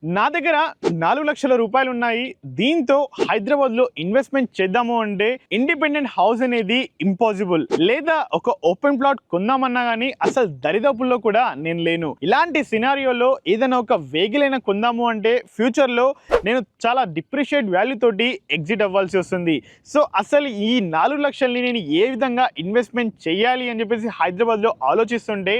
నా దగ్గర 4,00,000 రూపాయలు ఉన్నాయి. దీంతో హైదరాబాద్‌లో ఇన్వెస్ట్‌మెంట్ చేద్దాము అంటే ఇండిపెండెంట్ హౌస్ అనేది ఇంపాసిబుల్. లేదా ఒక ఓపెన్ ప్లాట్ కొందామన్నా గానీ అసలు దరిదాపుల్లో కూడా నేను లేను. ఇలాంటి సినారియోలో ఏదైనా ఒక వెహికల్ అయినా కొందాము అంటే ఫ్యూచర్‌లో నేను చాలా డిప్రిషియేట్ వాల్యూ తోటి ఎగ్జిట్ అవ్వాల్సి వస్తుంది. సో అసలు ఈ 4,00,000ని నేను ఏ విధంగా ఇన్వెస్ట్‌మెంట్ చేయాలి అని చెప్పేసి హైదరాబాద్‌లో ఆలోచిస్తుంటే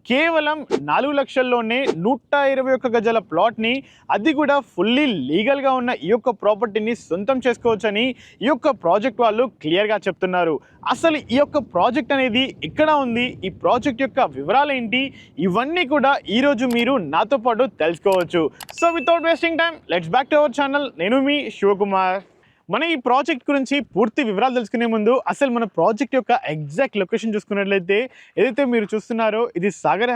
కేవలం 4,00,000లోనే 121 గజాల ప్లాట్‌ని, అది కూడా ఫుల్లీ లీగల్‌గా ఉన్న ఈ యొక్క ప్రాపర్టీని సొంతం చేసుకోవచ్చని ఈ యొక్క ప్రాజెక్ట్ వాళ్ళు క్లియర్‌గా చెప్తున్నారు. అసలు ఈ యొక్క ప్రాజెక్ట్ అనేది ఎక్కడ ఉంది, ఈ ప్రాజెక్ట్ యొక్క వివరాలు ఏంటి, ఇవన్నీ కూడా ఈరోజు మీరు నాతో పాటు తెలుసుకోవచ్చు. So without wasting time let's back to our channel. నేను మీ శివకుమార్. మన ఈ ప్రాజెక్ట్ గురించి పూర్తి వివరాలు తెలుసుకునే ముందు అసలు మన ప్రాజెక్ట్ యొక్క ఎగ్జాక్ట్ లొకేషన్ చూసుకున్నట్లయితే ఏదైతే మీరు చూస్తున్నారో ఇది సాగర్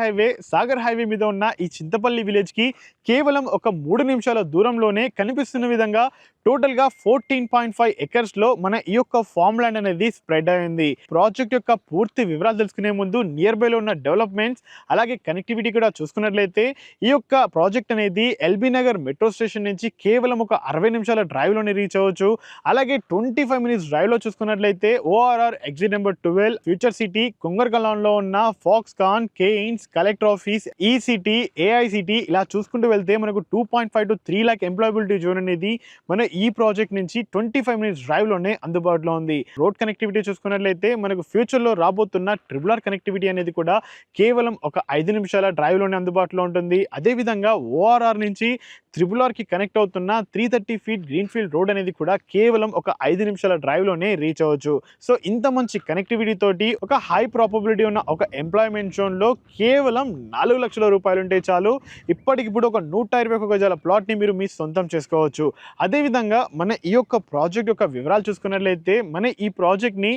హైవే మీద ఉన్న ఈ చింతపల్లి విలేజ్కి కేవలం ఒక 3 నిమిషాల దూరంలోనే కనిపిస్తున్న విధంగా టోటల్గా 14.5 ఎకర్స్లో మన ఈ యొక్క ఫామ్ ల్యాండ్ అనేది స్ప్రెడ్ అయింది. ప్రాజెక్ట్ యొక్క పూర్తి వివరాలు తెలుసుకునే ముందు నియర్ బైలో ఉన్న డెవలప్మెంట్స్ అలాగే కనెక్టివిటీ కూడా చూసుకున్నట్లయితే ఈ యొక్క ప్రాజెక్ట్ అనేది ఎల్బీ నగర్ మెట్రో స్టేషన్ నుంచి కేవలం ఒక 60 నిమిషాల డ్రైవ్లోనే రీచ్ అవ్వచ్చు. అలాగే 25 మినిట్స్ డ్రైవ్లో చూసుకున్నట్లయితే ORR exit number 12, future city, కొంగర్కలాన్లో ఉన్న ఫాక్స్కాన్, కేయిన్స్, కలెక్టర్ ఆఫీస్, ఈ సిటీ, ఏఐసిటీ ఇలా చూసుకుంటూ వెళ్తే మనకు 2.5 to 3 lakh ఎంప్లాయబిలిటీ జోన్ అనేది మన ఈ ప్రాజెక్ట్ నుంచి 25 మినిట్స్ డ్రైవ్లోనే అందుబాటులో ఉంది. రోడ్ కనెక్టివిటీ చూసుకున్నట్లయితే మనకు ఫ్యూచర్లో రాబోతున్న ట్రిపుల్ కనెక్టివిటీ అనేది కూడా కేవలం ఒక 5 నిమిషాల డ్రైవ్లోనే అందుబాటులో ఉంటుంది. అదేవిధంగా ఓఆర్ఆర్ నుంచి కి కనెక్ట్ అవుతున్న 330 ఫీట్ గ్రీన్ఫీల్డ్ రోడ్ అనేది కూడా కేవలం ఒక 5 నిమిషాల డ్రైవ్లోనే రీచ్ అవ్వచ్చు. సో ఇంత మంచి కనెక్టివిటీ తోటి ఒక హై ప్రాబబిలిటీ ఉన్న ఒక ఎంప్లాయ్మెంట్ జోన్లో కేవలం 4,00,000 రూపాయలు ఉంటే చాలు ఇప్పటికిప్పుడు ఒక 121 గజాల ప్లాట్ని మీరు మీ సొంతం చేసుకోవచ్చు. అదేవిధంగా మన ఈ యొక్క ప్రాజెక్ట్ యొక్క వివరాలు చూసుకున్నట్లయితే మన ఈ ప్రాజెక్ట్ని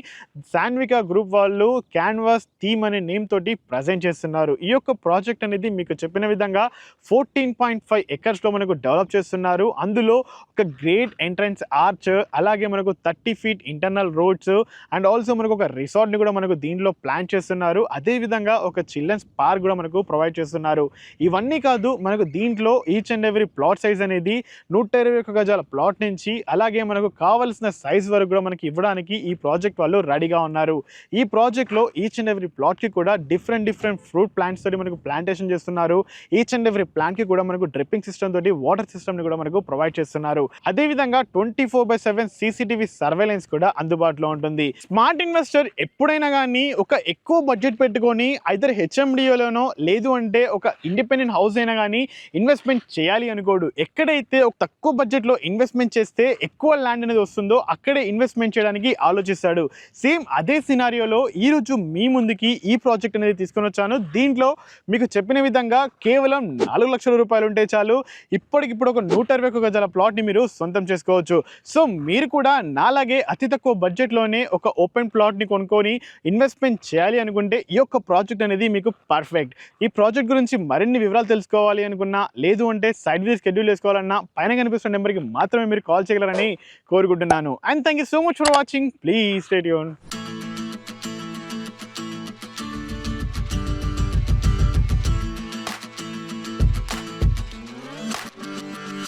శాన్వికా గ్రూప్ వాళ్ళు క్యాన్వాస్ థీమ్ అనే నేమ్ తోటి ప్రజెంట్ చేస్తున్నారు. ఈ యొక్క ప్రాజెక్ట్ అనేది మీకు చెప్పిన విధంగా 14.5 ఎకర్స్లో మనకు డెవలప్ చేస్తున్నారు. అందులో ఒక గ్రేట్ ఎంట్రన్స్ ఆర్చ్, అలాగే మనకు 30 feet internal roads and also మనకు ఒక రిసార్ట్ని కూడా మనకు దీంట్లో ప్లాన్ చేస్తున్నారు. అదేవిధంగా ఒక చిల్డ్రన్స్ పార్క్ కూడా మనకు ప్రొవైడ్ చేస్తున్నారు. ఇవన్నీ కాదు, మనకు దీంట్లో each and every plot size అనేది 121 గజాల ప్లాట్ నుంచి అలాగే మనకు కావాల్సిన సైజ్ వరకు కూడా మనకి ఇవ్వడానికి ఈ ప్రాజెక్ట్ వాళ్ళు రెడీగా ఉన్నారు. ఈ ప్రాజెక్ట్లో ఈచ్ అండ్ ఎవ్రీ ప్లాట్కి కూడా డిఫరెంట్ ఫ్రూట్ ప్లాంట్స్ తోటి మనకు ప్లాంటేషన్ చేస్తున్నారు. ఈచ్ అండ్ ఎవ్రీ ప్లాంట్కి కూడా మనకు డ్రిప్పింగ్ సిస్టమ్ తోటి వాటర్ సిస్టమ్ ని కూడా మనకు ప్రొవైడ్ చేస్తున్నారు. అదేవిధంగా 24/7 సీసీటీవీ సర్వేలెన్స్ కూడా అందుబాటులో ఉంటుంది. స్మార్ట్ ఇన్వెస్టర్ ఎప్పుడైనా కానీ ఒక ఎక్కువ బడ్జెట్ పెట్టుకొని ఐదర్ హెచ్ఎండిఓలోనో లేదు అంటే ఒక ఇండిపెండెంట్ హౌస్ అయినా కానీ ఇన్వెస్ట్మెంట్ చేయాలి అనుకోడు. ఎక్కడైతే ఒక తక్కువ బడ్జెట్లో ఇన్వెస్ట్మెంట్ చేస్తే ఎక్కువ ల్యాండ్ అనేది వస్తుందో అక్కడే ఇన్వెస్ట్మెంట్ చేయడానికి ఆలోచిస్తాడు. సేమ్ అదే సినారియోలో ఈరోజు మీ ముందుకి ఈ ప్రాజెక్ట్ అనేది తీసుకొని వచ్చాను. దీంట్లో మీకు చెప్పిన విధంగా కేవలం 4,00,000 రూపాయలు ఉంటే చాలు ఇప్పటికిప్పుడు ఒక 121 గజాల ప్లాట్ని మీరు సొంతం చేసుకోవచ్చు. సో మీరు కూడా నాలాగే అతి తక్కువ బడ్జెట్లోనే ఒక ఓపెన్ ప్లాట్ని కొనుక్కొని ఇన్వెస్ట్మెంట్ చేయాలి అనుకుంటే ఈ యొక్క ప్రాజెక్ట్ అనేది మీకు పర్ఫెక్ట్. ఈ ప్రాజెక్ట్ గురించి మరిన్ని వివరాలు తెలుసుకోవాలి అనుకున్నా లేదు అంటే సైట్ విజిట్ షెడ్యూల్ చేసుకోవాలన్నా పైన కనిపిస్తున్న నెంబర్కి మాత్రమే మీరు కాల్ చేయగలరని కోరుకుంటున్నాను. And thank you so much for watching. Please stay tuned.